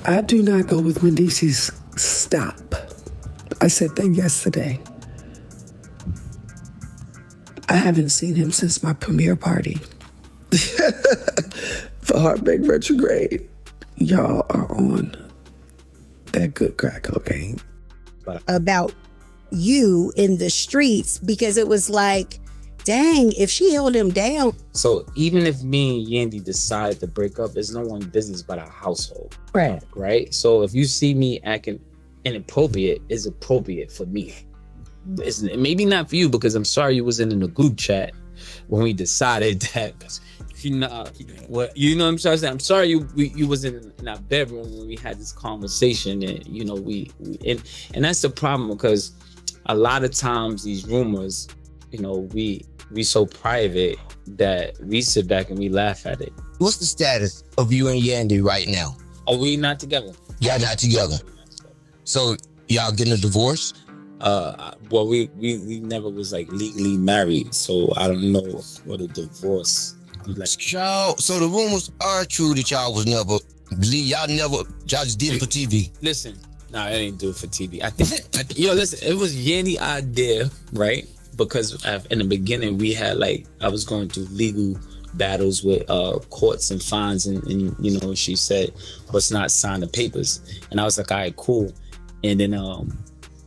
I do not go with Mendeecees. Stop. I said that yesterday. I haven't seen him since my premiere party. For Heartbreak Retrograde. Y'all are on that good crack cocaine. About you in the streets, because it was like, dang, if she held him down. So even if me and Yandy decide to break up, it's no one's business but our household. Right? So if you see me acting inappropriate, it's appropriate for me. It's maybe not for you, because I'm sorry you wasn't in the group chat when we decided that. You know what I'm trying to say? I'm sorry you wasn't in our bedroom when we had this conversation, and you know and that's the problem, because a lot of times these rumors, you know, we so private that we sit back and we laugh at it. What's the status of you and Yandy right now? Are we not together? Y'all not together. So y'all getting a divorce? Well, we never was like legally married, so I don't know what a divorce. Like, Y'all, so the rumors are true that y'all just did it for TV. Listen, I didn't do it for TV. I think, listen, it was Yandy's idea, right? Because in the beginning we had I was going through legal battles with courts and fines, and you know, she said, let's not sign the papers, and I was like, all right, cool. And then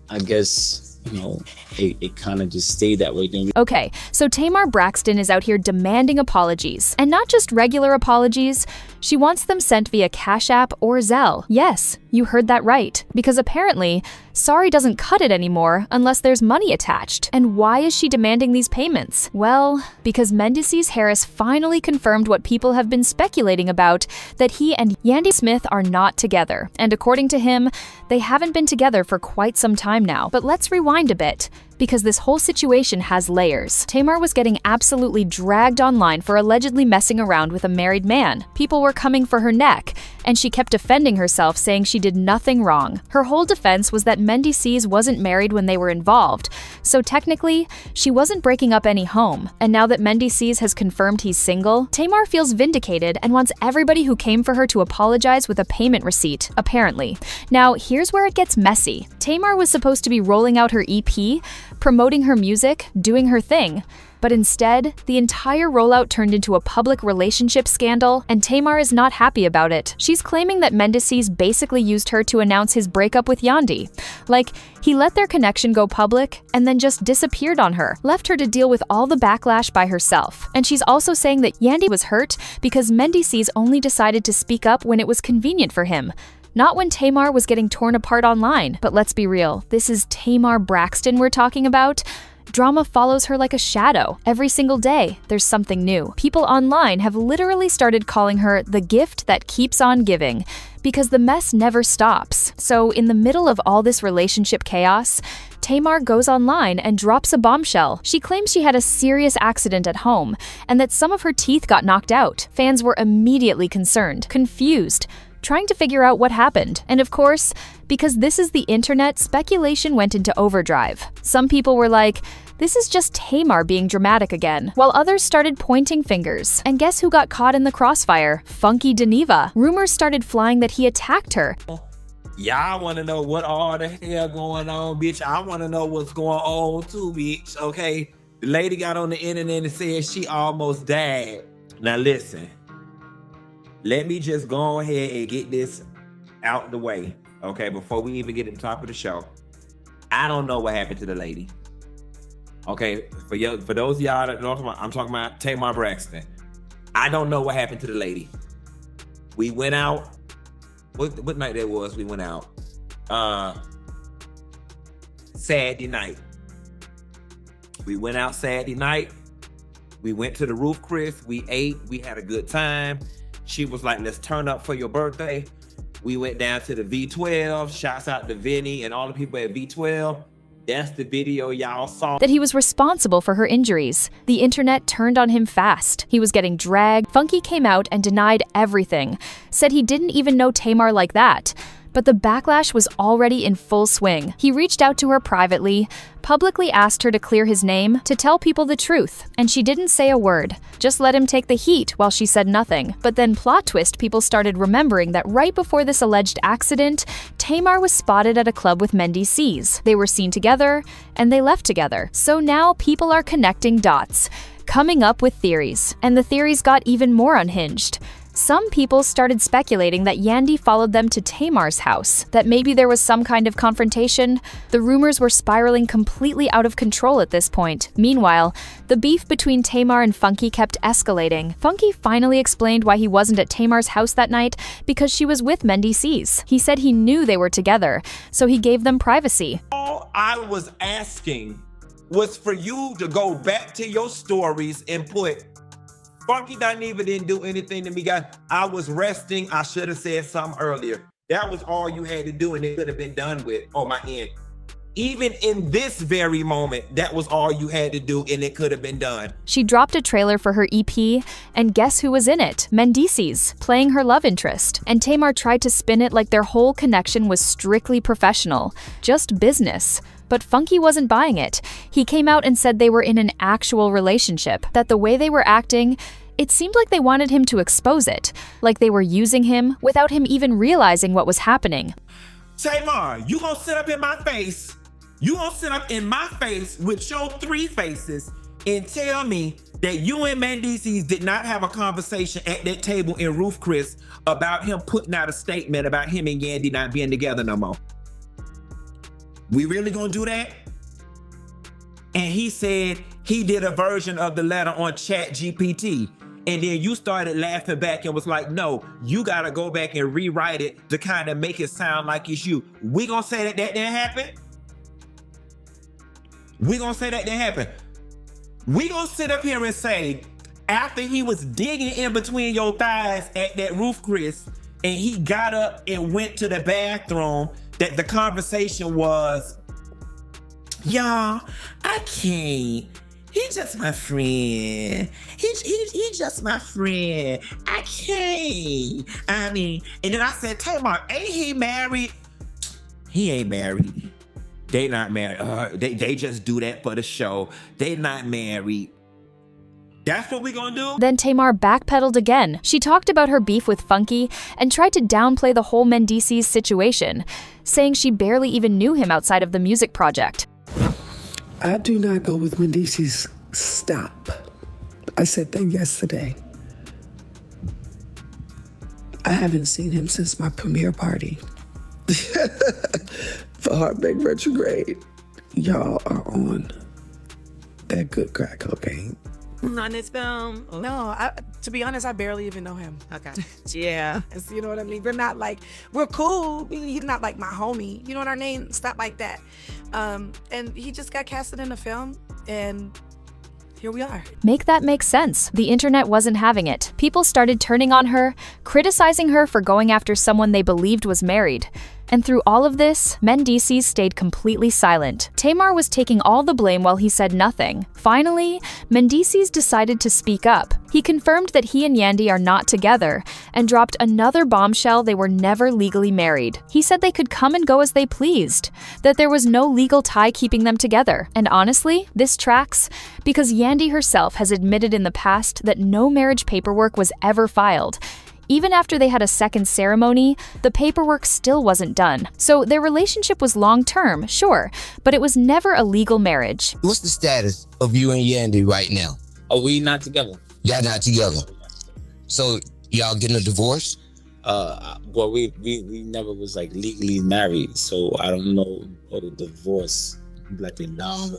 I guess, you know, it kind of just stayed that way. Okay, so Tamar Braxton is out here demanding apologies. And not just regular apologies, she wants them sent via Cash App or Zelle. Yes, you heard that right. Because apparently, sorry doesn't cut it anymore unless there's money attached. And why is she demanding these payments? Well, because Mendeecees Harris finally confirmed what people have been speculating about, that he and Yandy Smith are not together. And according to him, they haven't been together for quite some time now. But let's rewind a bit, because this whole situation has layers. Tamar was getting absolutely dragged online for allegedly messing around with a married man. People were coming for her neck, and she kept defending herself, saying she did nothing wrong. Her whole defense was that Mendeecees wasn't married when they were involved, so technically, she wasn't breaking up any home. And now that Mendeecees has confirmed he's single, Tamar feels vindicated and wants everybody who came for her to apologize with a payment receipt, apparently. Now, here's where it gets messy. Tamar was supposed to be rolling out her EP, promoting her music, doing her thing. But instead, the entire rollout turned into a public relationship scandal, and Tamar is not happy about it. She's claiming that Mendeecees basically used her to announce his breakup with Yandy. Like, he let their connection go public and then just disappeared on her, left her to deal with all the backlash by herself. And she's also saying that Yandy was hurt because Mendeecees only decided to speak up when it was convenient for him, not when Tamar was getting torn apart online. But let's be real, this is Tamar Braxton we're talking about. Drama follows her like a shadow. Every single day, there's something new. People online have literally started calling her the gift that keeps on giving, because the mess never stops. So in the middle of all this relationship chaos, Tamar goes online and drops a bombshell. She claims she had a serious accident at home, and that some of her teeth got knocked out. Fans were immediately concerned, confused, trying to figure out what happened. And of course, because this is the internet, speculation went into overdrive. Some people were like, this is just Tamar being dramatic again, while others started pointing fingers. And guess who got caught in the crossfire? Funky Deneva. Rumors started flying that he attacked her. Y'all want to know what all the hell going on, bitch? I want to know what's going on too, bitch, okay? The lady got on the internet and said she almost died. Now listen. Let me just go ahead and get this out the way, okay, before we even get to the top of the show. I don't know what happened to the lady. Okay, for those of y'all that know, I'm talking about Tamar Braxton. I don't know what happened to the lady. We went out. What night that was? We went out. Saturday night. We went out Saturday night. We went to the Roof Chris. We ate. We had a good time. She was like, let's turn up for your birthday. We went down to the V12. Shouts out to Vinny and all the people at V12. That's the video y'all saw. That he was responsible for her injuries. The internet turned on him fast. He was getting dragged. Funky came out and denied everything. Said he didn't even know Tamar like that. But the backlash was already in full swing. He reached out to her privately, publicly asked her to clear his name, to tell people the truth, and she didn't say a word. Just let him take the heat while she said nothing. But then plot twist, people started remembering that right before this alleged accident, Tamar was spotted at a club with Mendeecees. They were seen together, and they left together. So now people are connecting dots, coming up with theories. And the theories got even more unhinged. Some people started speculating that Yandy followed them to Tamar's house, that maybe there was some kind of confrontation. The rumors were spiraling completely out of control at this point. Meanwhile, the beef between Tamar and Funky kept escalating. Funky finally explained why he wasn't at Tamar's house that night, because she was with Mendeecees. He said he knew they were together, so he gave them privacy. All I was asking was for you to go back to your stories and put, Funky didn't do anything to me, guys. I was resting. I should have said something earlier. That was all you had to do, and it could have been done with on my end. Even in this very moment, that was all you had to do, and it could have been done. She dropped a trailer for her EP, and guess who was in it? Mendeecees, playing her love interest. And Tamar tried to spin it like their whole connection was strictly professional, just business. But Funky wasn't buying it. He came out and said they were in an actual relationship, that the way they were acting, it seemed like they wanted him to expose it, like they were using him without him even realizing what was happening. Tamar, you gonna sit up in my face? You gonna sit up in my face with your 3 faces and tell me that you and Mendeecees did not have a conversation at that table in Roof Chris about him putting out a statement about him and Yandy not being together no more? We really gonna do that? And he said he did a version of the letter on ChatGPT. And then you started laughing back and was like, no, you gotta go back and rewrite it to kind of make it sound like it's you. We gonna say that didn't happen? We gonna say that didn't happen? We gonna sit up here and say, after he was digging in between your thighs at that Roof Chris, and he got up and went to the bathroom, that the conversation was, y'all, I can't. He's just my friend. He's just my friend. I can't. I mean, and then I said, Tamar, ain't he married? He ain't married. They not married. They just do that for the show. They not married. That's what we gonna do? Then Tamar backpedaled again. She talked about her beef with Funky and tried to downplay the whole Mendeecees situation, saying she barely even knew him outside of the music project. I do not go with Mendeecees. Stop. I said that yesterday. I haven't seen him since my premiere party. For Heartbreak Retrograde. Y'all are on that good crack cocaine. On this film? No, to be honest, I barely even know him. Okay. Yeah. You know what I mean? We're cool. He's not like my homie. You know what our name? Stop like that. And he just got casted in a film, and here we are. Make that make sense. The internet wasn't having it. People started turning on her, criticizing her for going after someone they believed was married. And through all of this, Mendeecees stayed completely silent. Tamar was taking all the blame while he said nothing. Finally, Mendeecees decided to speak up. He confirmed that he and Yandy are not together and dropped another bombshell: they were never legally married. He said they could come and go as they pleased, that there was no legal tie keeping them together. And honestly, this tracks because Yandy herself has admitted in the past that no marriage paperwork was ever filed. Even after they had a second ceremony, the paperwork still wasn't done. So their relationship was long-term, sure, but it was never a legal marriage. What's the status of you and Yandy right now? Are we not together? Y'all not together. So y'all getting a divorce? Well, we never was like legally married, so I don't know what a divorce like no.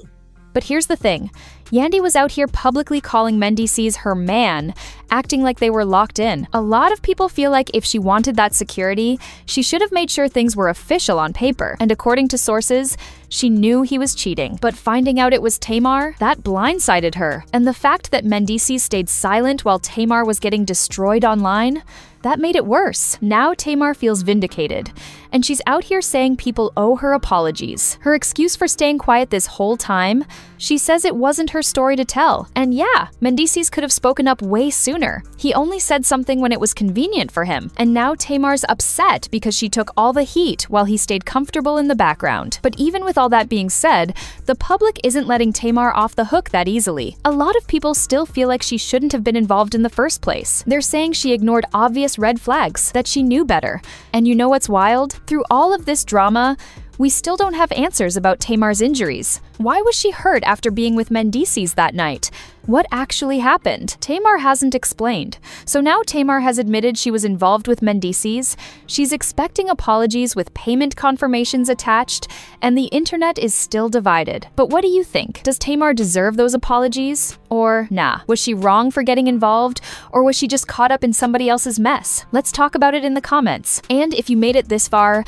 But here's the thing. Yandy was out here publicly calling Mendeecees her man, acting like they were locked in. A lot of people feel like if she wanted that security, she should have made sure things were official on paper. And according to sources, She knew he was cheating, but finding out it was Tamar, that blindsided her. And the fact that Mendeecees stayed silent while Tamar was getting destroyed online, that made it worse. Now Tamar feels vindicated, and she's out here saying people owe her apologies. Her excuse for staying quiet this whole time, she says it wasn't her story to tell. And yeah, Mendeecees could have spoken up way sooner. He only said something when it was convenient for him, and now Tamar's upset because she took all the heat while he stayed comfortable in the background. But even with all that being said, the public isn't letting Tamar off the hook that easily. A lot of people still feel like she shouldn't have been involved in the first place. They're saying she ignored obvious red flags, that she knew better. And you know what's wild? Through all of this drama, we still don't have answers about Tamar's injuries. Why was she hurt after being with Mendeecees that night? What actually happened? Tamar hasn't explained. So now Tamar has admitted she was involved with Mendeecees. She's expecting apologies with payment confirmations attached, and the internet is still divided. But what do you think? Does Tamar deserve those apologies? Or nah, was she wrong for getting involved? Or was she just caught up in somebody else's mess? Let's talk about it in the comments. And if you made it this far,